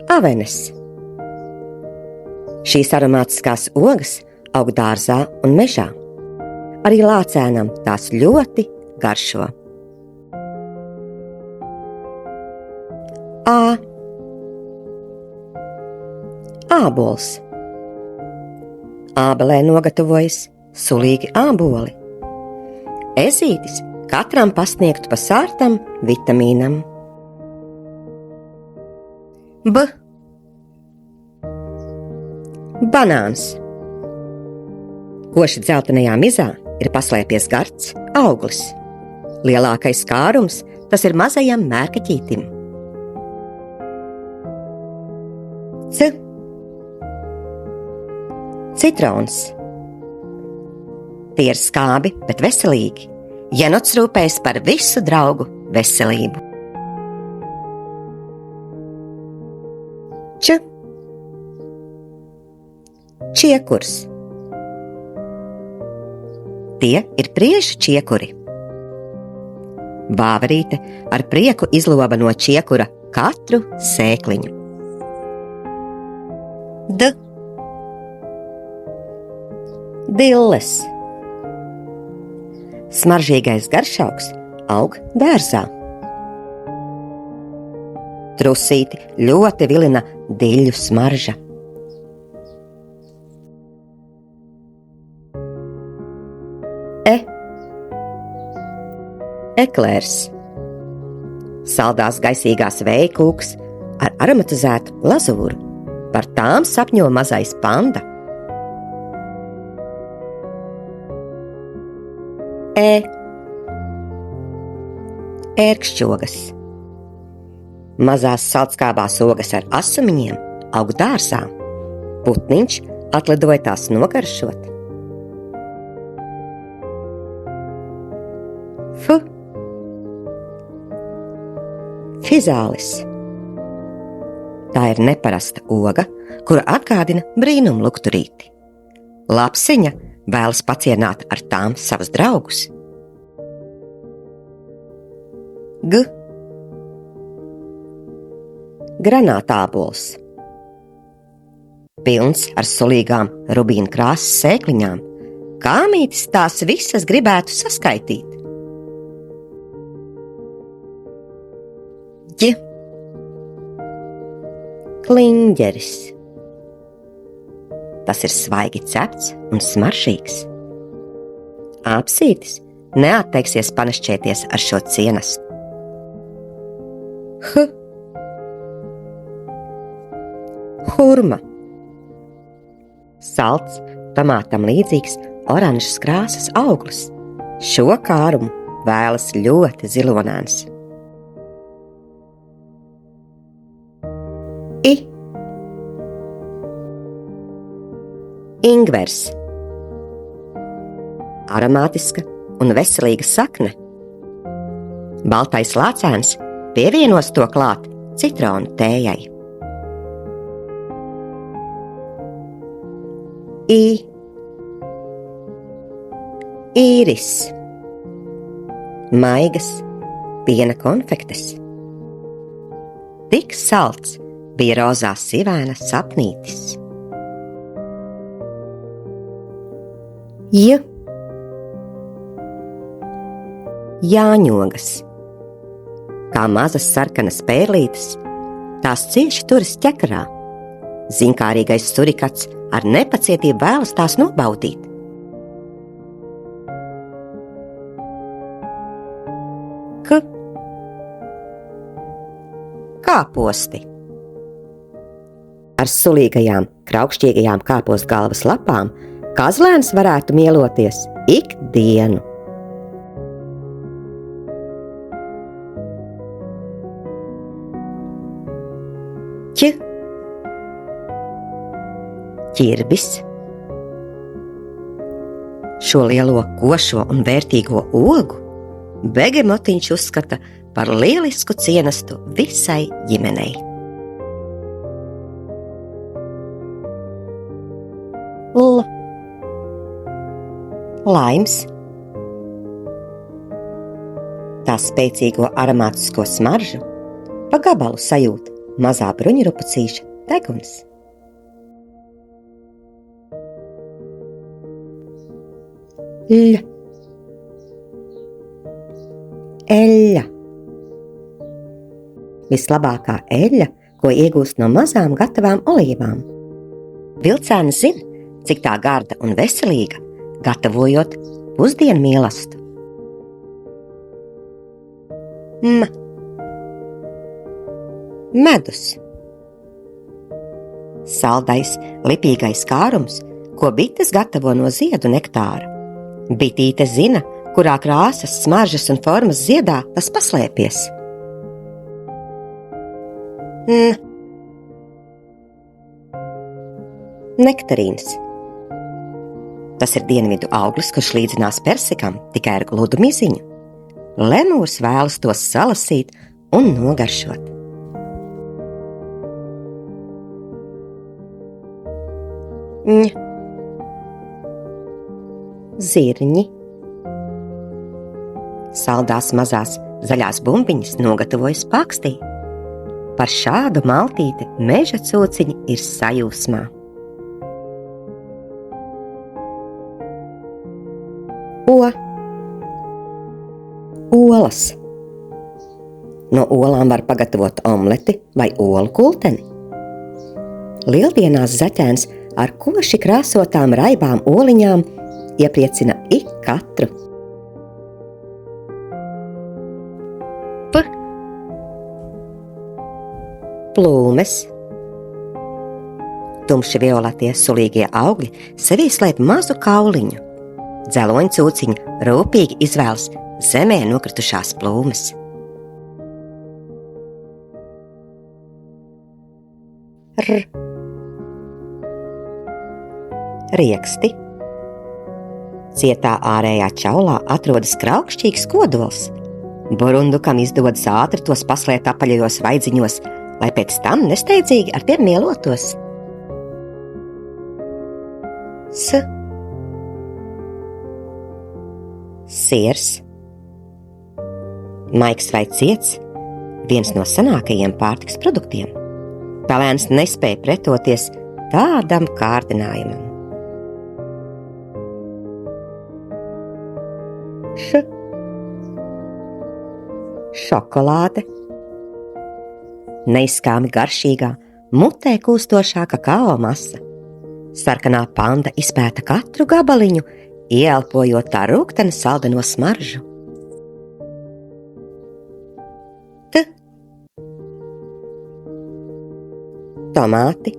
Avenes. Šīs aromātiskās ogas aug dārzā un mežā. Arī lācēnam tās ļoti garšo. Ābols. Ābelē nogatavojas sulīgi āboli. Ezītis katram pasniegtu pa sārtam vitamīnam. Banāns. Koši dzeltenajā mizā ir paslēpies gards auglis. Lielākais kārums tas ir mazajam mērkaķītim. Citrons. Tie ir skābi, bet veselīgi. Jenots rūpējas par visu draugu veselību. Čiekurs. Tie ir priežu čiekuri. Vāverīte ar prieku izloba no čiekura katru sēkliņu. Dilles. Smaržīgais garšaugs aug dārzā. Trusīti ļoti vilina diļļu smarža. Eklērs. Saldās gaisīgās vējkūks ar aromatizētu glazūru. Par tām sapņo mazais panda. Ērkšķogas. Mazās saldskābās ogas ar asumiņiem aug dārzā. Putniņš atlidoja tās nogaršot. Fizālis. Tā ir neparasta oga, kura atgādina brīnumu lukturīti. Lapsiņa vēlas pacienāt ar tām savus draugus. Granātābols. Pilns ar sulīgām rubīna krāsas sēkliņām. Kāmītis tās visas gribētu saskaitīt. Kliņģeris. Tas ir svaigi cepts un smaržīgs. Apsītis neatteiksies panašķēties ar šo cienastu. Hurma. Salds, tomātam līdzīgs oranžas krāsas auglis. Šo kārumu vēlas ļoti zilonāns. Ingvers. Aromātiska un veselīga sakne. Baltais lācēns pievienos to klāt citronu tējai. Īris. Maigas piena konfektes. Tik salds bija rozā sivēna sapnītis. Jāņogas. Kā mazas sarkanas pērlītes, tās cieši turas ķekarā. Zinkārīgais surikats ar nepacietību vēlas tās nobaudīt. Kāposti. Ar sulīgajām, kraukšķīgajām kāpostu galvas lapām kazlēns varētu mieloties ikdienu. Ķirbis. Šo lielo, košo un vērtīgo ogu begemotiņš uzskata par lielisku cienastu visai ģimenei. Laims. Tā tās spēcīgo aromātisko smaržu, pa gabalu sajūt mazā bruņurupucīša deguns. Ļa. Eļļa. Vislabākā eļļa, ko iegūst no mazām gatavām olīvām. Vilcēni zina, cik tā garda un veselīga, gatavojot pusdienu mielastu. Medus. Saldais, lipīgais kārums, ko bites gatavo no ziedu nektāra. Bitīte zina, kurā krāsas, smaržas un formas ziedā tas paslēpies. Nektarīns. Tas ir dienvidu auglis, kurš līdzinās persikam, tikai ar gludu miziņu. Lemūrs vēlas tos salasīt un nogaršot. Zirņi. Saldās mazās zaļās bumbiņas nogatavojas pakstī. Par šādu maltīti meža cūciņi ir sajūsmā. Olas. No olām var pagatavot omleti vai olu kulteni. Lieldienās zaķēns ar koši krāsotām raibām oliņām iepriecina ik katru. Plūmes. Tumši violetie sulīgie augļi sevī slēp mazu kauliņu. Dzeloņu cūciņi rūpīgi izvēlas zemē nokritušās plūmes. Rieksti. Cietā ārējā ķaulā atrodas kraukšķīgs kodols. Burundukam izdodas ātri tos paslēpt apaļajos vaidziņos, lai pēc tam nesteidzīgi ar tiem mielotos. Siers. Maigs vai ciets, viens no senākajiem pārtiks produktiem. Pelēns nespēja pretoties tādam kārdinājumam. Šokolāde. Neizskāmi garšīgā, mutē kūstošā kakao masa. Sarkanā panda izpēta katru gabaliņu, ieelpojot tā rūgteni saldeno smaržu. Tomāti.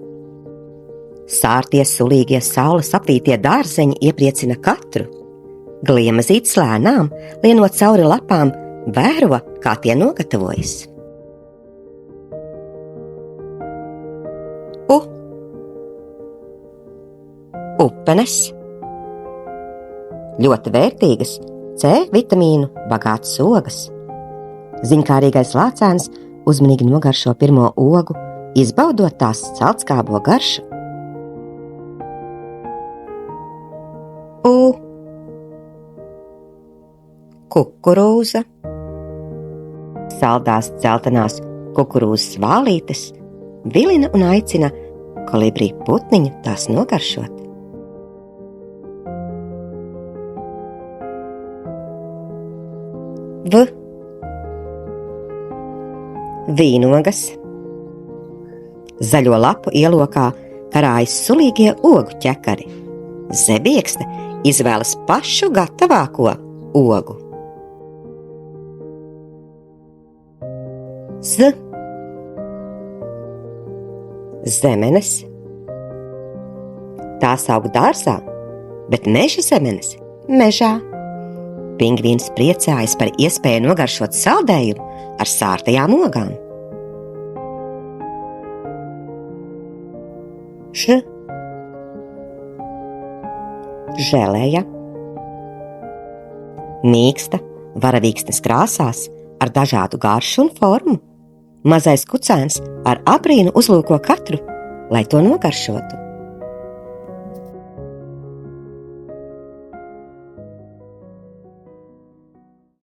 Sārtie sulīgie saules apvītie dārzeņi iepriecina katru. Gliemezītes lēnām, lienot cauri lapām, vēro, kā tie nogatavojas. Upenes. Ļoti vērtīgas, C vitamīnu bagātas ogas. Ziņkārīgais lācēns uzmanīgi nogaršo pirmo ogu, izbaudot tās celtskābo garšu. Kukurūza. Saldās dzeltenās kukurūzas vālītes vilina un aicina kolibrī putniņu tās nogaršot. Vīnogas. Zaļo lapu ielokā karājas sulīgie ogu ķekari. Zebiekste izvēlas pašu gatavāko ogu. Zemenes. Tās aug dārzā, bet meža zemenes mežā. Pingvīns priecājas par iespēju nogaršot saldējumu ar sārtajām ogām. Želeja. Mīksta, varavīksnes krāsās, ar dažādu garšu un formu. Mazais kucēns ar abrīnu uzlūko katru, lai to nogaršotu.